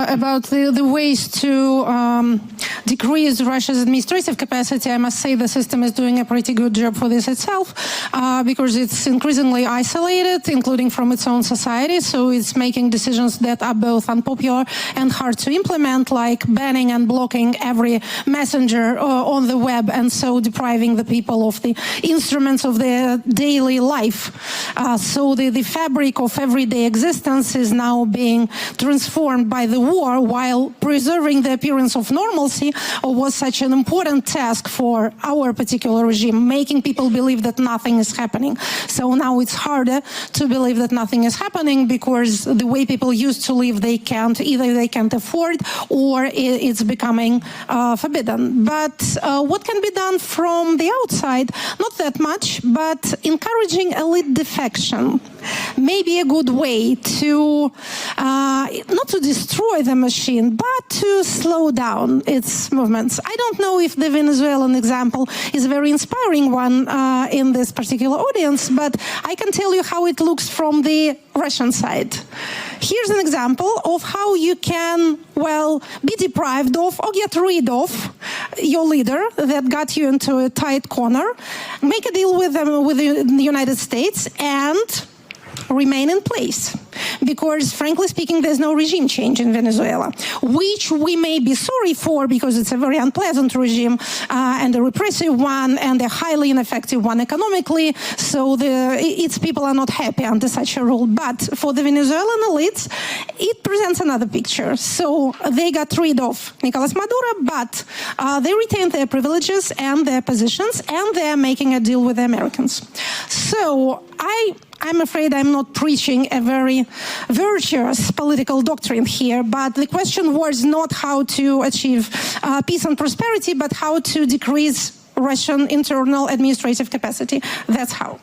about the ways to decrease Russia's administrative capacity, I must say the system is doing a pretty good job for this itself, because it's increasingly isolated, including from its own society, so it's making decisions that are both unpopular and hard to implement, like banning and blocking every messenger on the web, and so depriving the people of the instruments of their daily life. So the fabric of everyday existence is now being transformed by the war, while preserving the appearance of normalcy was such an important task for our particular regime, making people believe that nothing is happening. So now it's harder to believe that nothing is happening, because the way people used to live, either they can't afford, or it's becoming forbidden. But what can be done from the outside? Not that much, but encouraging elite defection may be a good way to, not to destroy the machine, but to slow down its movements. I don't know if the Venezuelan example is a very inspiring one in this particular audience, but I can tell you how it looks from the Russian side. Here's an example of how you can, well, be deprived of or get rid of your leader that got you into a tight corner, make a deal with them, with the United States, and remain in place. Because, frankly speaking, there's no regime change in Venezuela, which we may be sorry for, because it's a very unpleasant regime and a repressive one and a highly ineffective one economically, so its people are not happy under such a rule. But for the Venezuelan elites, it presents another picture. So they got rid of Nicolas Maduro, but they retained their privileges and their positions, and they're making a deal with the Americans. So I'm afraid I'm not preaching a very virtuous political doctrine here, but the question was not how to achieve peace and prosperity, but how to decrease Russian internal administrative capacity. That's how.